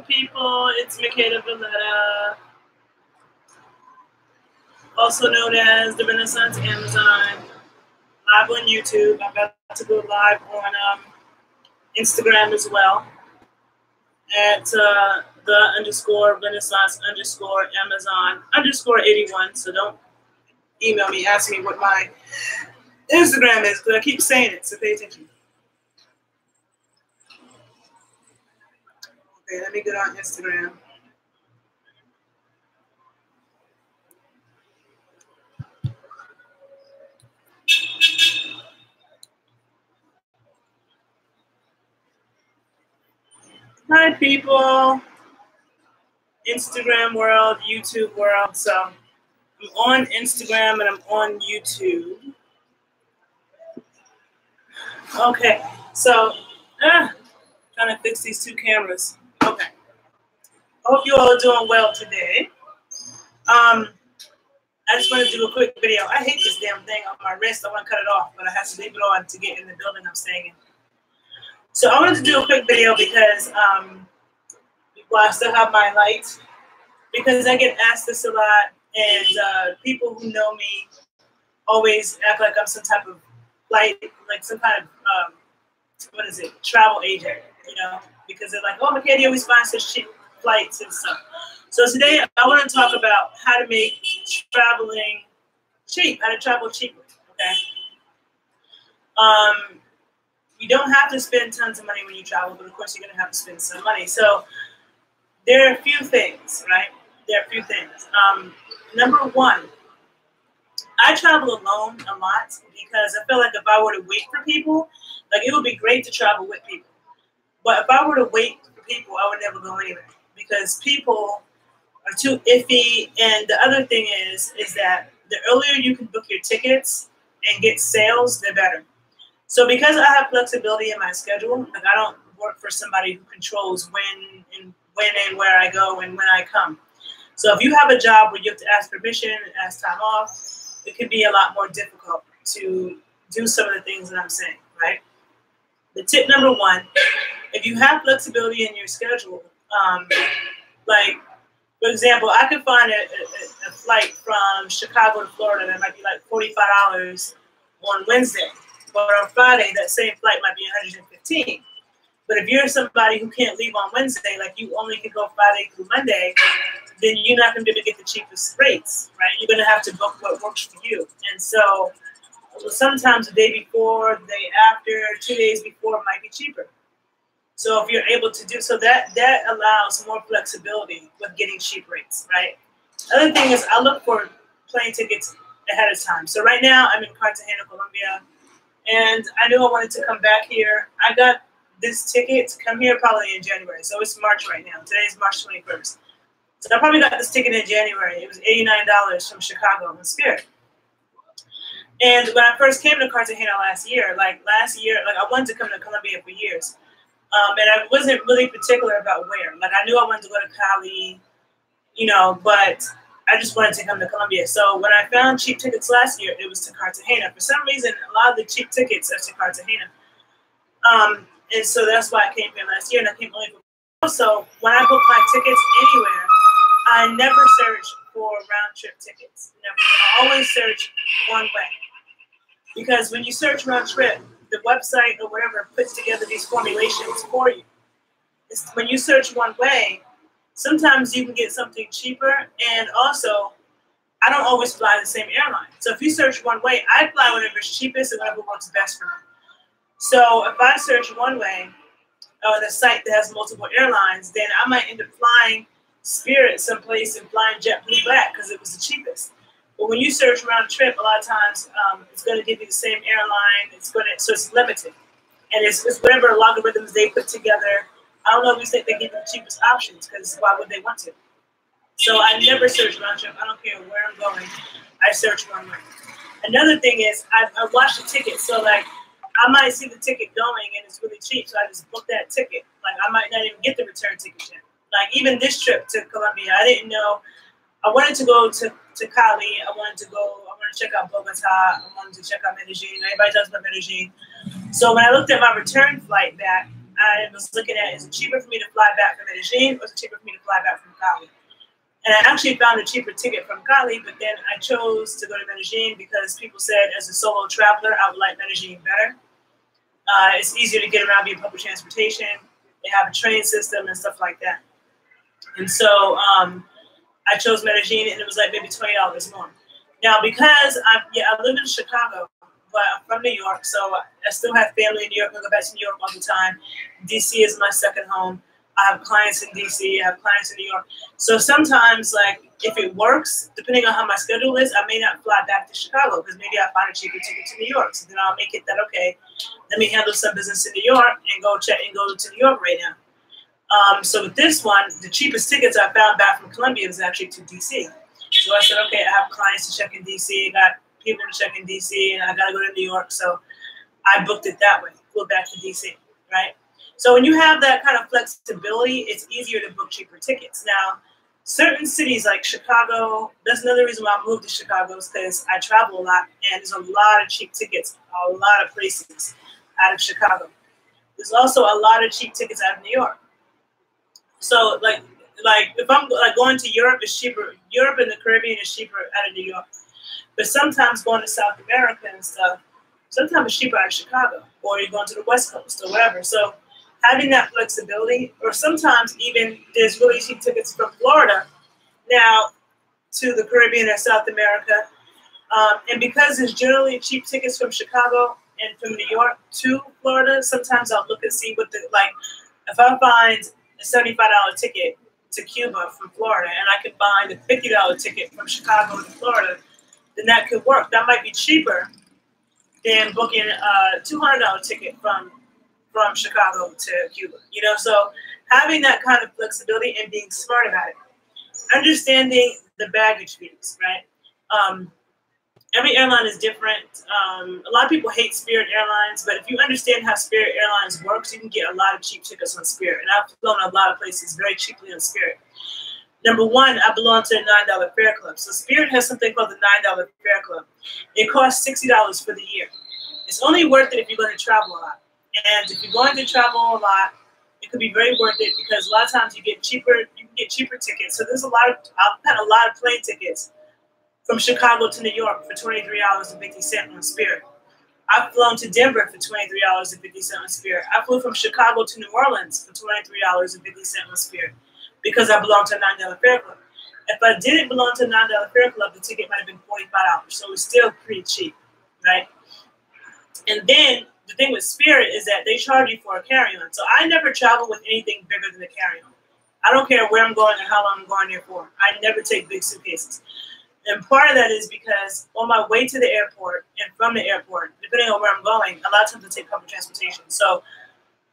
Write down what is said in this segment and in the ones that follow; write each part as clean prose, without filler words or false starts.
Hello, people. It's Makeda Valletta, also known as the Renaissance Amazon, live on YouTube. I'm about to go live on Instagram as well at the_Renaissance_Amazon_81. So don't email me, ask me what my Instagram is, because I keep saying it, so pay attention. Okay, let me get on Instagram. Hi, people. Instagram world, YouTube world. So I'm on Instagram and I'm on YouTube. Okay, so trying to fix these two cameras. Okay. I hope you all are doing well today. I just want to do a quick video. I hate this damn thing on my wrist. I want to cut it off, but I have to leave it on to get in the building I'm staying in. So I wanted to do a quick video because while I still have my light, because I get asked this a lot, and people who know me always act like I'm some type of like some kind of travel agent, you know, because they're like, oh, Makeda always finds such cheap flights and stuff. So today I want to talk about how to make traveling cheap, how to travel cheaper. Okay. You don't have to spend tons of money when you travel, but of course you're going to have to spend some money. So there are a few things, right? There are a few things. Number one, I travel alone a lot because I feel like if I were to wait for people, like it would be great to travel with people. But if I were to wait for people, I would never go anywhere because people are too iffy. And the other thing is that the earlier you can book your tickets and get sales, the better. So because I have flexibility in my schedule, like I don't work for somebody who controls when and where I go and when I come. So if you have a job where you have to ask permission and ask time off, it can be a lot more difficult to do some of the things that I'm saying, right? The tip number one, if you have flexibility in your schedule, like, for example, I could find a flight from Chicago to Florida that might be like $45 on Wednesday. But on Friday, that same flight might be $115. But if you're somebody who can't leave on Wednesday, like you only can go Friday through Monday, then you're not going to be able to get the cheapest rates, right? You're going to have to book what works for you. And so sometimes the day before, the day after, 2 days before might be cheaper. So if you're able to do so, that allows more flexibility with getting cheap rates, right? Other thing is I look for plane tickets ahead of time. So right now I'm in Cartagena, Colombia, and I knew I wanted to come back here. I got this ticket to come here probably in January. So it's March right now. Today is March 21st. So I probably got this ticket in January. It was $89 from Chicago on Spirit. And when I first came to Cartagena last year, I wanted to come to Colombia for years. And I wasn't really particular about where. Like I knew I wanted to go to Cali, you know, but I just wanted to come to Colombia. So when I found cheap tickets last year, it was to Cartagena. For some reason, a lot of the cheap tickets are to Cartagena. And so that's why I came here last year, and I came only for. So when I book my tickets anywhere, I never search for round trip tickets. Never. I always search one way. Because when you search round trip, the website or whatever puts together these formulations for you. When you search one way, sometimes you can get something cheaper, and also I don't always fly the same airline. So if you search one way, I fly whatever's cheapest and whatever works best for me. So if I search one way on a site that has multiple airlines, then I might end up flying Spirit someplace and flying JetBlue back because it was the cheapest. But when you search round trip, a lot of times it's going to give you the same airline. So it's limited, and it's whatever logarithms they put together. I don't always think they give you the cheapest options because why would they want to? So I never search round trip. I don't care where I'm going. I search one way. Another thing is I watch the ticket. So like I might see the ticket going and it's really cheap, so I just book that ticket. Like I might not even get the return ticket yet. Like even this trip to Colombia, I didn't know. I wanted to go to Cali. I wanted to check out Bogota. I wanted to check out Medellin. Everybody talks about Medellin. So when I looked at my return flight back, I was looking at, is it cheaper for me to fly back from Medellin or is it cheaper for me to fly back from Cali? And I actually found a cheaper ticket from Cali, but then I chose to go to Medellin because people said as a solo traveler, I would like Medellin better. It's easier to get around via public transportation. They have a train system and stuff like that. And so I chose Medellin, and it was like maybe $20 more. Now, because I live in Chicago, but I'm from New York, so I still have family in New York. I go back to New York all the time. DC is my second home. I have clients in DC. I have clients in New York. So sometimes, like, if it works, depending on how my schedule is, I may not fly back to Chicago because maybe I find a cheaper ticket to New York. So then I'll make it that, okay, let me handle some business in New York and go to New York right now. So with this one, the cheapest tickets I found back from Colombia was actually to DC. So I said, okay, I have clients to check in DC, I got people to check in DC, and I got to go to New York. So I booked it that way, flew back to DC, right? So when you have that kind of flexibility, it's easier to book cheaper tickets. Now, certain cities like Chicago, that's another reason why I moved to Chicago is because I travel a lot, and there's a lot of cheap tickets, a lot of places out of Chicago. There's also a lot of cheap tickets out of New York. So like if I'm like going to Europe, it's cheaper. Europe and the Caribbean is cheaper out of New York. But sometimes going to South America and stuff, sometimes it's cheaper out of Chicago, or you're going to the West Coast or whatever. So having that flexibility, or sometimes even there's really cheap tickets from Florida now to the Caribbean or South America. And because there's generally cheap tickets from Chicago and from New York to Florida, sometimes I'll look and see what if I find a $75 ticket to Cuba from Florida and I could find a $50 ticket from Chicago to Florida, then that could work. That might be cheaper than booking a $200 ticket from Chicago to Cuba. So having that kind of flexibility and being smart about it. Understanding the baggage fees, right? Every airline is different. A lot of people hate Spirit Airlines, but if you understand how Spirit Airlines works, you can get a lot of cheap tickets on Spirit. And I've flown a lot of places very cheaply on Spirit. Number one, I belong to a $9 fare club. So Spirit has something called the $9 fare club. It costs $60 for the year. It's only worth it if you're going to travel a lot. And if you're going to travel a lot, it could be very worth it because a lot of times you can get cheaper tickets. So there's I've had a lot of plane tickets from Chicago to New York for $23.50 on Spirit. I've flown to Denver for $23.50 on Spirit. I flew from Chicago to New Orleans for $23.50 on Spirit because I belong to a $9 fare club. If I didn't belong to a $9 fare club, the ticket might have been $45. So it's still pretty cheap, right? And then the thing with Spirit is that they charge you for a carry-on. So I never travel with anything bigger than a carry-on. I don't care where I'm going and how long I'm going there for. I never take big suitcases. And part of that is because on my way to the airport and from the airport, depending on where I'm going, a lot of times I take public transportation. So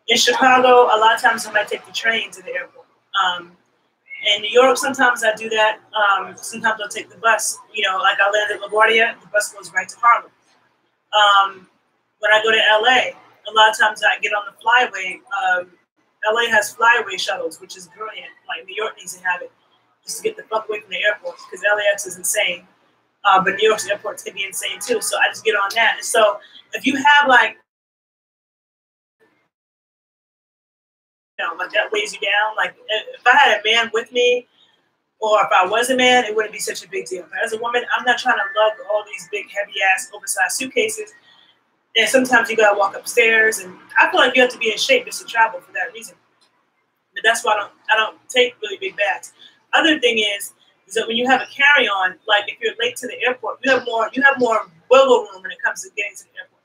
in Chicago, a lot of times I might take the train to the airport. In New York, sometimes I do that. Sometimes I'll take the bus. Like I land at LaGuardia, the bus goes right to Harlem. When I go to LA, a lot of times I get on the flyway. LA has flyway shuttles, which is brilliant. Like New York needs to have it. Just to get the fuck away from the airport because LAX is insane. But New York's airports can be insane too. So I just get on that. And so if you have like that weighs you down, like if I had a man with me or if I was a man, it wouldn't be such a big deal. But as a woman, I'm not trying to lug all these big, heavy ass, oversized suitcases. And sometimes you gotta walk upstairs. And I feel like you have to be in shape just to travel for that reason. But that's why I don't take really big bags. Other thing is that when you have a carry-on, like if you're late to the airport, you have more wiggle room when it comes to getting to the airport.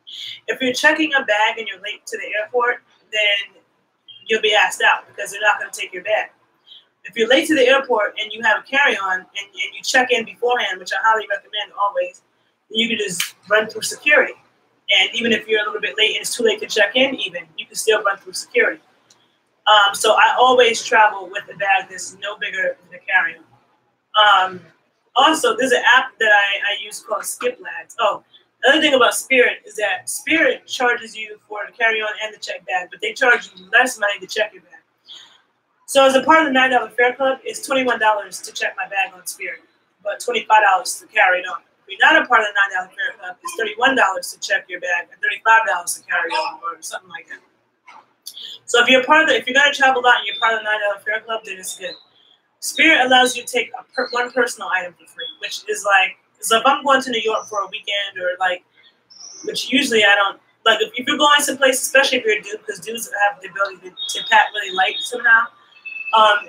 If you're checking a bag and you're late to the airport, then you'll be asked out because they're not going to take your bag. If you're late to the airport and you have a carry-on and you check in beforehand, which I highly recommend always, you can just run through security. And even if you're a little bit late and it's too late to check in, even, you can still run through security. So I always travel with a bag that's no bigger than a carry-on. Also, there's an app that I use called Skip Lags. Oh, the other thing about Spirit is that Spirit charges you for the carry-on and the check bag, but they charge you less money to check your bag. So as a part of the $9 fare club, it's $21 to check my bag on Spirit, but $25 to carry it on. If you're not a part of the $9 fare club, it's $31 to check your bag and $35 to carry it on or something like that. So if you're part of if you're going to travel a lot and you're part of the $9 Fare Club, then it's good. Spirit allows you to take one personal item for free, which is like, so if I'm going to New York for a weekend or like, which usually I don't, like if you're going someplace, especially if you're a dude, because dudes have the ability to pack really light somehow,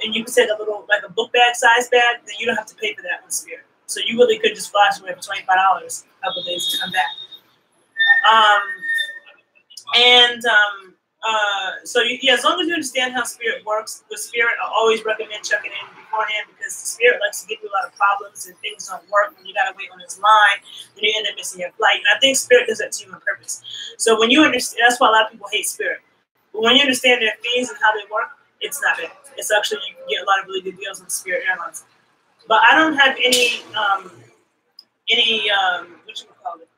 and you can take a little, like a book bag size bag, then you don't have to pay for that with Spirit. So you really could just fly somewhere for $25 a couple of days and come back. So yeah, as long as you understand how Spirit works, with Spirit, I always recommend checking in beforehand because Spirit likes to give you a lot of problems and things don't work when you gotta wait on this line, then you end up missing your flight. And I think Spirit does that to you on purpose. So when you understand, that's why a lot of people hate Spirit. But when you understand their fees and how they work, it's not bad. It's actually, you can get a lot of really good deals on Spirit Airlines. But I don't have any what you call it,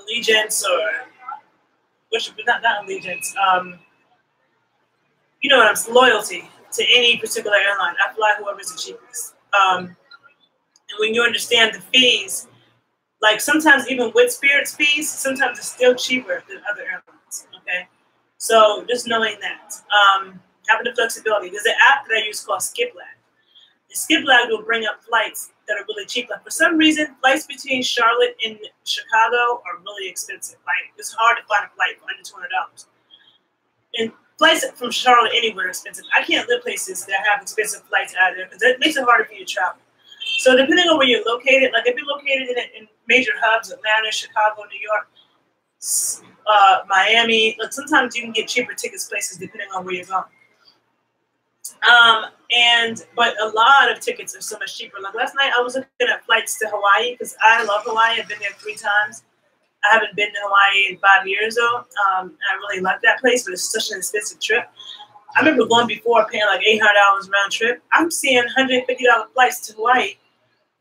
allegiance or not allegiance. You know what I'm loyalty to any particular airline. I fly whoever's the cheapest. And when you understand the fees, like sometimes even with Spirit's fees, sometimes it's still cheaper than other airlines. Okay, so just knowing that, having the flexibility. There's an app that I use called Skiplag. The Skiplag will bring up flights that are really cheap. Like for some reason, flights between Charlotte and Chicago are really expensive. Like it's hard to find a flight for under $200. And flights from Charlotte anywhere are expensive. I can't live places that have expensive flights out of there because it makes it harder for you to travel. So depending on where you're located, like if you're located in major hubs, Atlanta, Chicago, New York, Miami, like sometimes you can get cheaper tickets places depending on where you're going. But a lot of tickets are so much cheaper. Like last night, I was looking at flights to Hawaii because I love Hawaii. I've been there 3 times. I haven't been to Hawaii in 5 years though. I really like that place, but it's such an expensive trip. I remember going before paying like $800 round trip. I'm seeing $150 flights to Hawaii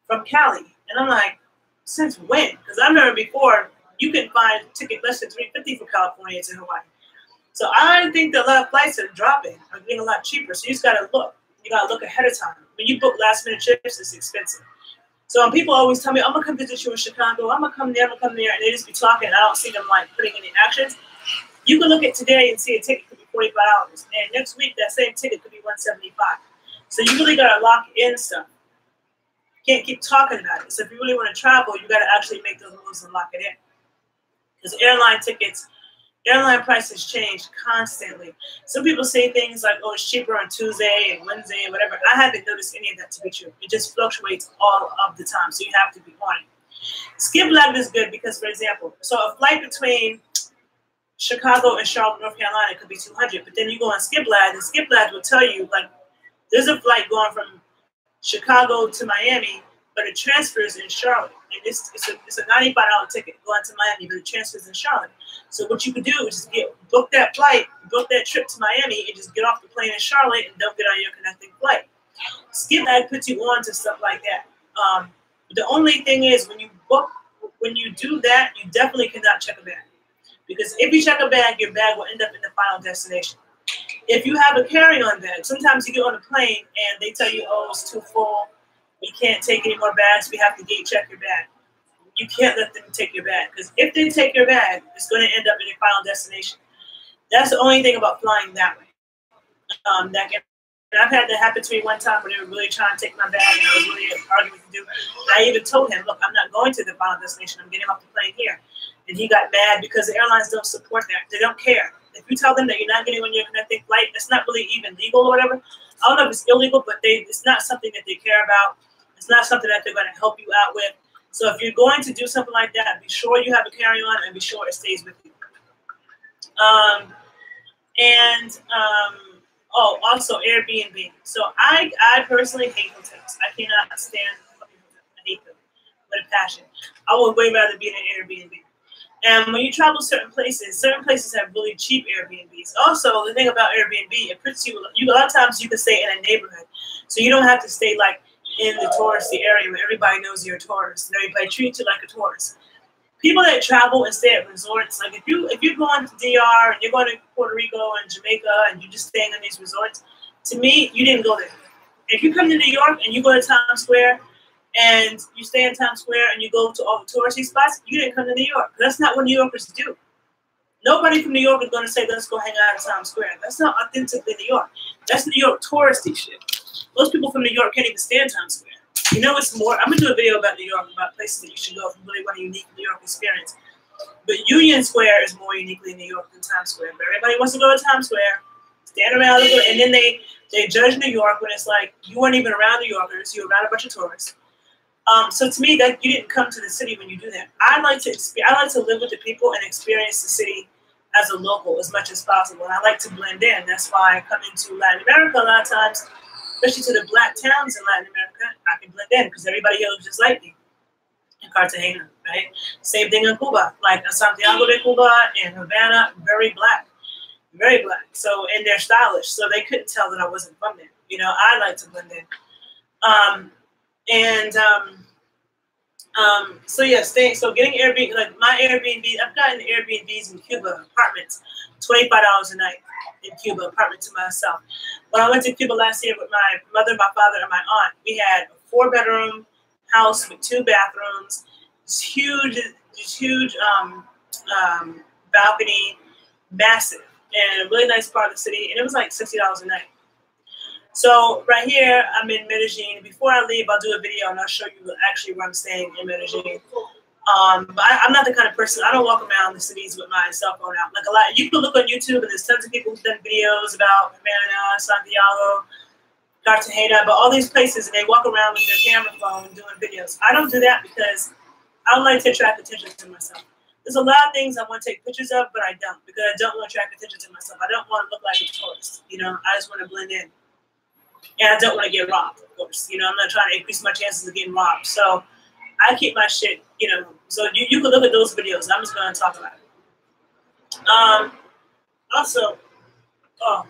from Cali, and I'm like, since when? Because I remember before you could find a ticket less than $350 for California to Hawaii. So I think that a lot of flights are dropping, are getting a lot cheaper. So you just gotta look. You gotta look ahead of time. When you book last minute trips, it's expensive. So when people always tell me, I'm gonna come visit you in Chicago, I'm gonna come there, and they just be talking, and I don't see them like putting any actions. You can look at today and see a ticket could be $45, and next week that same ticket could be $175. So you really gotta lock in stuff. You can't keep talking about it. So if you really want to travel, you gotta actually make those moves and lock it in. Because airline prices change constantly. Some people say things like, oh, it's cheaper on Tuesday and Wednesday and whatever. I haven't noticed any of that to be true. It just fluctuates all of the time, so you have to be on it. Skiplag is good because, for example, so a flight between Chicago and Charlotte, North Carolina could be $200, but then you go on Skiplag, and Skiplag will tell you, like, there's a flight going from Chicago to Miami, but it transfers in Charlotte. And it's a $95 ticket going to Miami, but it transfers in Charlotte. So what you could do is just book that flight, book that trip to Miami, and just get off the plane in Charlotte and don't get on your connecting flight. Skiplag puts you on to stuff like that. The only thing is when you do that, you definitely cannot check a bag. Because if you check a bag, your bag will end up in the final destination. If you have a carry-on bag, sometimes you get on a plane and they tell you, oh, it's too full. We can't take any more bags. We have to gate check your bag. You can't let them take your bag because if they take your bag, it's going to end up in your final destination. That's the only thing about flying that way. And I've had that happen to me one time when they were really trying to take my bag and I was really arguing with the dude. I even told him, look, I'm not going to the final destination. I'm getting off the plane here. And he got mad because the airlines don't support that. They don't care. If you tell them that you're not getting on your connecting flight, it's not really even legal or whatever. I don't know if it's illegal, but it's not something that they care about. It's not something that they're going to help you out with. So if you're going to do something like that, be sure you have a carry-on and be sure it stays with you. Also Airbnb. So I personally hate hotels. I cannot stand hotels. I hate them with a passion. I would way rather be in an Airbnb. And when you travel certain places have really cheap Airbnbs. Also, the thing about Airbnb, it puts you a lot of times you can stay in a neighborhood. So you don't have to stay like in the touristy area where everybody knows you're a tourist and everybody treats you like a tourist. People that travel and stay at resorts, like if you're going to DR and you're going to Puerto Rico and Jamaica and you're just staying in these resorts, to me, you didn't go there. If you come to New York and you go to Times Square and you stay in Times Square and you go to all the touristy spots, you didn't come to New York. That's not what New Yorkers do. Nobody from New York is going to say, let's go hang out in Times Square. That's not authentically New York. That's New York touristy shit. Most people from New York can't even stand Times Square. You know, it's more. I'm going to do a video about New York, about places that you should go if you really want a unique New York experience. But Union Square is more uniquely New York than Times Square. But everybody wants to go to Times Square, stand around, and then they judge New York when it's like you weren't even around New Yorkers. You were around a bunch of tourists. So to me, that you didn't come to the city when you do that. I like to live with the people and experience the city as a local as much as possible. And I like to blend in. That's why I come into Latin America a lot of times, especially to the black towns in Latin America. I can blend in because everybody here looks just like me. In Cartagena, right? Same thing in Cuba, like in Santiago de Cuba and Havana, very black, very black. So, and they're stylish, so they couldn't tell that I wasn't from there. You know, I like to blend in. So yeah, so getting Airbnb, like my Airbnb, I've gotten Airbnbs in Cuba, apartments, $25 a night in Cuba, apartment to myself. When I went to Cuba last year with my mother, my father, and my aunt, we had a 4-bedroom house with 2 bathrooms, this huge balcony, massive, and a really nice part of the city, and it was like $60 a night. So right here, I'm in Medellin. Before I leave, I'll do a video and I'll show you actually where I'm staying in Medellin. But I'm not the kind of person, I don't walk around the cities with my cell phone out. Like a lot, you can look on YouTube and there's tons of people who've done videos about Havana, Santiago, Cartagena, but all these places, and they walk around with their camera phone doing videos. I don't do that because I don't like to attract attention to myself. There's a lot of things I want to take pictures of, but I don't, because I don't want to attract attention to myself. I don't want to look like a tourist, you know. I just want to blend in. And I don't want to get robbed, of course. You know, I'm not trying to increase my chances of getting robbed. So I keep my shit, you know. So you can look at those videos. I'm just going to talk about it. Also, well,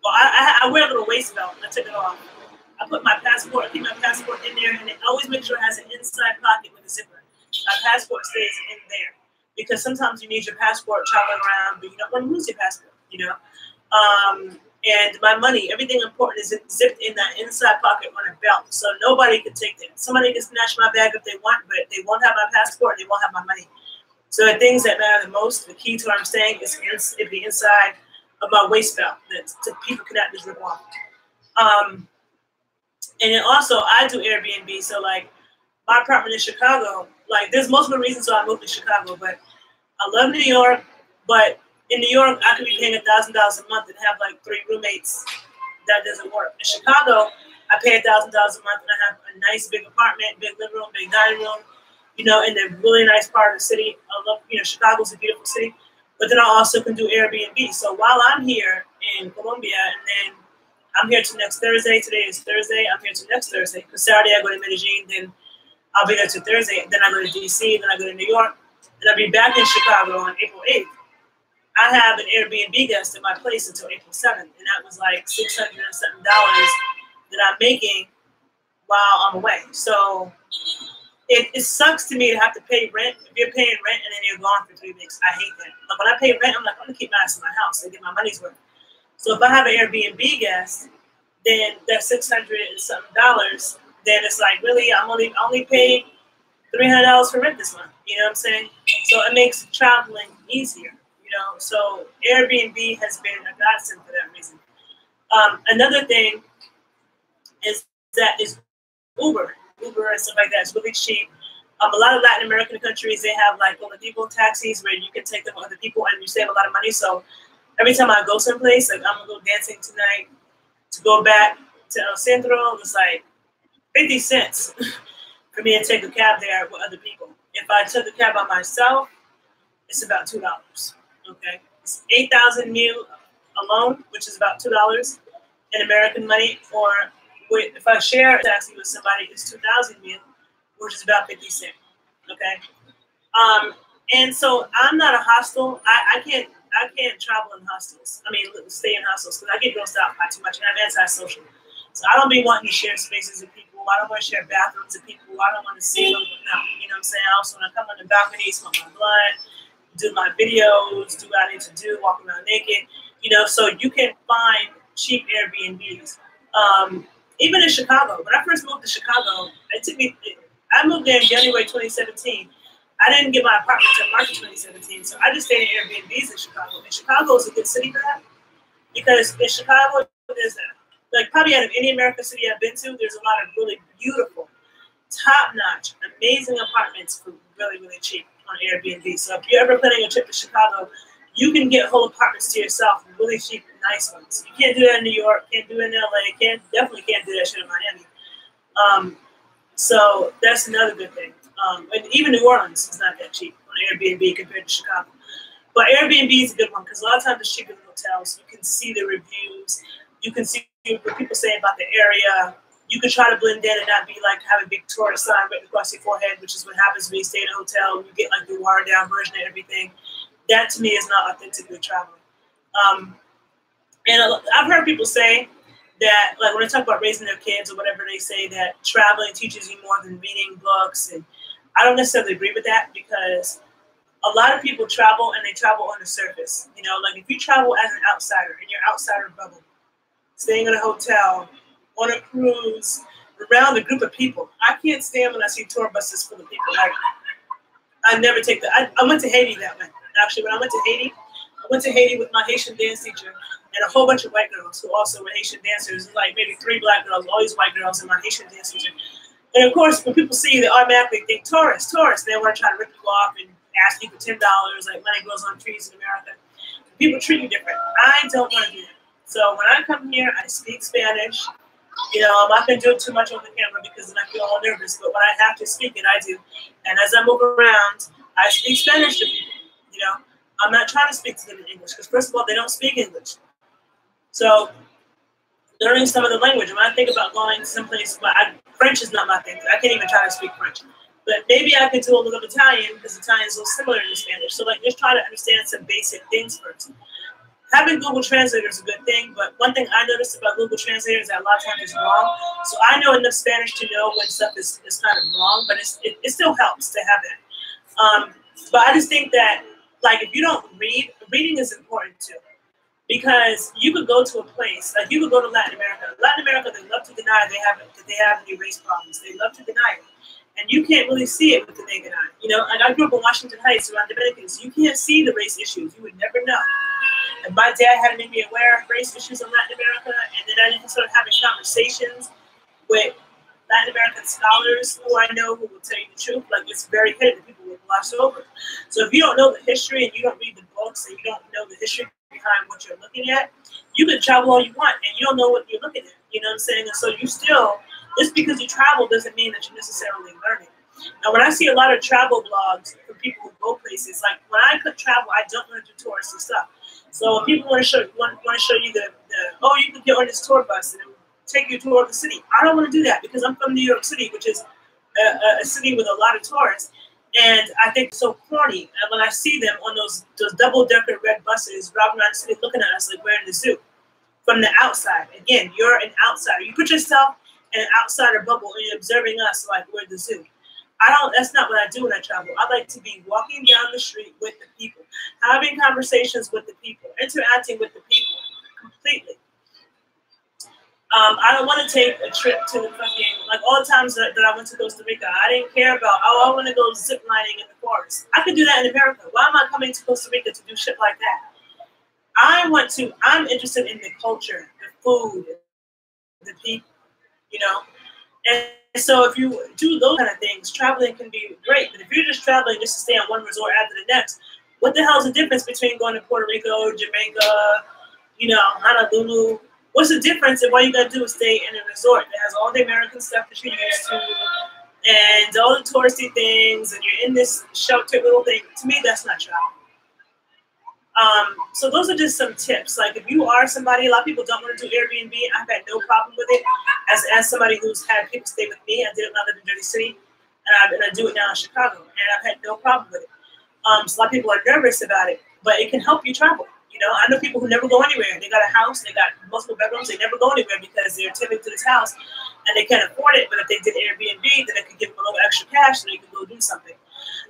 I wear a little waist belt. I took it off. I put my passport, I keep my passport in there, and I always make sure it has an inside pocket with a zipper. My passport stays in there because sometimes you need your passport traveling around, but you don't want to lose your passport, you know. And my money, everything important is zipped in that inside pocket on a belt, so nobody can take that. Somebody can snatch my bag if they want, but they won't have my passport, they won't have my money. So the things that matter the most, the key to what I'm saying, is the inside of my waist belt that people cannot just rip off. And then also, I do Airbnb, so like my apartment in Chicago, like there's multiple reasons why I moved to Chicago, but I love New York, but in New York, I could be paying $1,000 a month and have like 3 roommates. That doesn't work. In Chicago, I pay $1,000 a month and I have a nice big apartment, big living room, big dining room, you know, in a really nice part of the city. I love, you know, Chicago's a beautiful city. But then I also can do Airbnb. So while I'm here in Colombia, and then I'm here till next Thursday. Today is Thursday. I'm here till next Thursday. Because Saturday I go to Medellin, then I'll be there till Thursday. Then I go to DC, then I go to New York. And I'll be back in Chicago on April 8th. I have an Airbnb guest at my place until April 7th, and that was like $600 and something that I'm making while I'm away. So it sucks to me to have to pay rent. If you're paying rent and then you're gone for 3 weeks, I hate that. Like when I pay rent, I'm like, I'm gonna keep my ass in my house and get my money's worth. So if I have an Airbnb guest, then that's $600 and something, then it's like, really, I only paid $300 for rent this month. You know what I'm saying? So it makes traveling easier. You know, so Airbnb has been a godsend for that reason. Another thing is Uber and stuff like that. It's really cheap. A lot of Latin American countries, they have like people taxis where you can take them with other people and you save a lot of money. So every time I go someplace, like I'm gonna go dancing tonight, to go back to El Centro, it's like 50 cents for me to take a cab there with other people. If I took a cab by myself, it's about $2. Okay, it's 8,000 mil alone, which is about $2 in American money. Or if I share a taxi with somebody, it's 2,000 mil, which is about 50 cents. Okay, and so I'm not a hostel. I can't travel in hostels. I mean, stay in hostels because I get grossed out by too much, and I'm antisocial. So I don't be wanting to share spaces with people. I don't want to share bathrooms with people. I don't want to see them. No, you know what I'm saying? I also want to come on the balcony, smoke my blunt, do my videos, do what I need to do, walk around naked, you know, so you can find cheap Airbnbs. Even in Chicago, when I first moved to Chicago, I moved there in January 2017. I didn't get my apartment until March of 2017, so I just stayed in Airbnbs in Chicago. And Chicago is a good city for that because in Chicago, there's like probably out of any American city I've been to, there's a lot of really beautiful, top-notch, amazing apartments for really, really cheap on Airbnb. So if you're ever planning a trip to Chicago, you can get whole apartments to yourself, really cheap, nice ones. You can't do that in New York, can't do it in LA, definitely can't do that shit in Miami. So that's another good thing. And even New Orleans is not that cheap on Airbnb compared to Chicago. But Airbnb is a good one because a lot of times it's cheaper than hotels. You can see the reviews. You can see what people say about the area. You can try to blend in and not be like have a big tourist sign written across your forehead, which is what happens when you stay in a hotel. You get like the watered down version of everything. That to me is not authentically traveling. And I've heard people say that, like when they talk about raising their kids or whatever, they say that traveling teaches you more than reading books. And I don't necessarily agree with that because a lot of people travel and they travel on the surface. You know, like if you travel as an outsider in your outsider bubble, staying in a hotel, on a cruise, around a group of people. I can't stand when I see tour buses full of people. Like, I never take that. I went to Haiti that way. Actually, when I went to Haiti with my Haitian dance teacher and a whole bunch of white girls who also were Haitian dancers, like maybe 3 black girls, all these white girls, and my Haitian dance teacher. And of course, when people see you, they automatically think tourists. They want to try to rip you off and ask you for $10, like money grows on trees in America. People treat you different. I don't want to do that. So when I come here, I speak Spanish. You know, I'm not going to do it too much on the camera because then I feel all nervous. But when I have to speak it, I do. And as I move around, I speak Spanish to people. You know, I'm not trying to speak to them in English because, first of all, they don't speak English. So learning some of the language. When I think about going someplace, French is not my thing. I can't even try to speak French. But maybe I could do a little of Italian because Italian is a little similar to Spanish. So, like, just try to understand some basic things first. Having Google Translator is a good thing, but one thing I noticed about Google Translator is that a lot of times it's wrong. So I know enough Spanish to know when stuff is kind of wrong, but it still helps to have that. But I just think that, like, if you don't read, reading is important too. Because you could go to a place, like you could go to Latin America. Latin America, they love to deny that they have any race problems. They love to deny it. And you can't really see it with the naked eye. You know, like I grew up in Washington Heights around Dominicans. You can't see the race issues. You would never know. And my dad had to make me aware of race issues in Latin America. And then I started having conversations with Latin American scholars who I know who will tell you the truth. Like, it's very hidden. People will gloss over. So if you don't know the history and you don't read the books and you don't know the history behind what you're looking at, you can travel all you want and you don't know what you're looking at. You know what I'm saying? And so you still, just because you travel doesn't mean that you're necessarily learning. Now, when I see a lot of travel blogs for people who go places, like when I could travel, I don't want to do touristy stuff. So if people want to show you the you can get on this tour bus and take you to tour of the city. I don't want to do that because I'm from New York City, which is a city with a lot of tourists. And I think it's so corny. And when I see them on those double-decker red buses driving around the city looking at us like we're in the zoo from the outside. Again, you're an outsider. You put yourself in an outsider bubble and you're observing us like we're the zoo. That's not what I do when I travel. I like to be walking down the street with the people, having conversations with the people, interacting with the people completely. I don't want to take a trip to the fucking, like all the times that I went to Costa Rica, I didn't care about, I want to go zip lining in the forest. I could do that in America. Why am I coming to Costa Rica to do shit like that? I'm interested in the culture, the food, the people, you know? And so if you do those kind of things, traveling can be great. But if you're just traveling just to stay on one resort after the next, what the hell is the difference between going to Puerto Rico, Jamaica, Honolulu? What's the difference? And what you got to do is stay in a resort that has all the American stuff that you're used to and all the touristy things, and you're in this sheltered little thing. To me, that's not travel. So those are just some tips. Like if you are somebody, a lot of people don't want to do Airbnb. I've had no problem with it. As somebody who's had people stay with me, I did it when I lived in Jersey City, and I do it now in Chicago, and I've had no problem with it. So a lot of people are nervous about it, but it can help you travel. You know, I know people who never go anywhere. They got a house, they got multiple bedrooms, they never go anywhere because they're attending to this house and they can't afford it. But if they did Airbnb, then they could give them a little extra cash and they could go do something.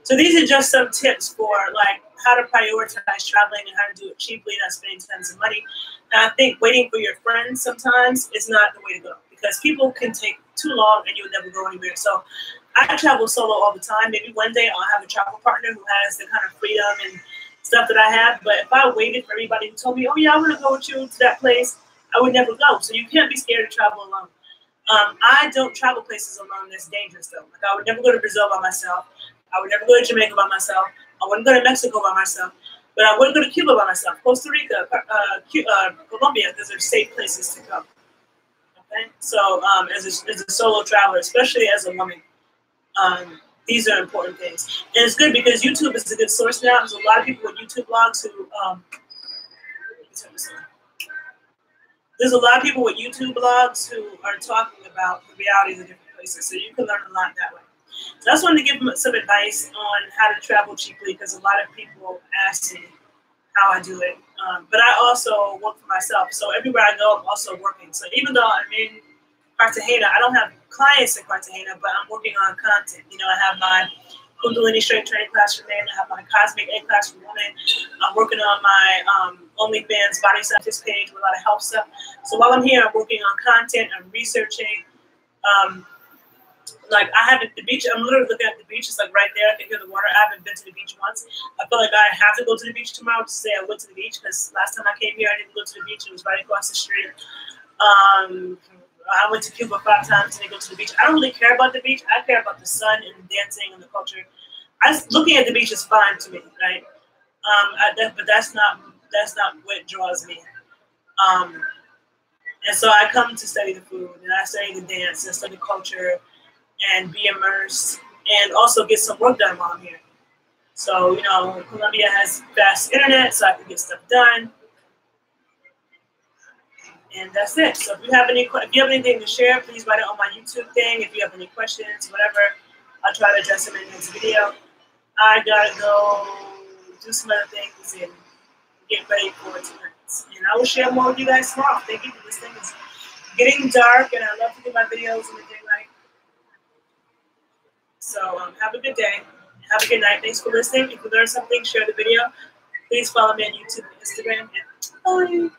So these are just some tips for like how to prioritize traveling and how to do it cheaply, not spending tons of money. And I think waiting for your friends sometimes is not the way to go because people can take too long and you'll never go anywhere. So I travel solo all the time. Maybe one day I'll have a travel partner who has the kind of freedom and stuff that I have. But if I waited for everybody who told me, oh yeah, I want to go with you to that place, I would never go. So you can't be scared to travel alone. I don't travel places alone that's dangerous though. Like I would never go to Brazil by myself. I would never go to Jamaica by myself. I wouldn't go to Mexico by myself. But I wouldn't go to Cuba by myself. Costa Rica, Colombia, because they're safe places to go. Okay, so as a solo traveler, especially as a woman, these are important things. And it's good because YouTube is a good source now. There's a lot of people with YouTube blogs who there's a lot of people with YouTube blogs who are talking about the realities of different places, so you can learn a lot that way. So I just wanted to give them some advice on how to travel cheaply because a lot of people ask me how I do it. But I also work for myself, so everywhere I go, I'm also working. So even though I'm in Cartagena, I don't have clients in Cartagena, but I'm working on content. You know, I have my Kundalini strength training class for men. I have my Cosmic A class for women. I'm working on my OnlyFans body scientist page with a lot of health stuff. So while I'm here, I'm working on content. I'm researching. Like I haven't the beach. I'm literally looking at the beach. It's like right there. I can hear the water. I haven't been to the beach once. I feel like I have to go to the beach tomorrow to say I went to the beach because last time I came here, I didn't go to the beach. It was right across the street. I went to Cuba 5 times and I go to the beach. I don't really care about the beach. I care about the sun and the dancing and the culture. Looking at the beach is fine to me, right? But that's not what draws me. And so I come to study the food and I study the dance and study the culture and be immersed and also get some work done while I'm here. So, you know, Colombia has fast internet, so I can get stuff done. And that's it. So if you have anything to share, please write it on my YouTube thing. If you have any questions, whatever, I'll try to address them in the next video. I gotta go do some other things and get ready for tonight. And I will share more with you guys tomorrow. Thank you for this thing. It's getting dark, and I love to do my videos in the daylight. So have a good day. Have a good night. Thanks for listening. If you learned something, share the video. Please follow me on YouTube and Instagram. And bye.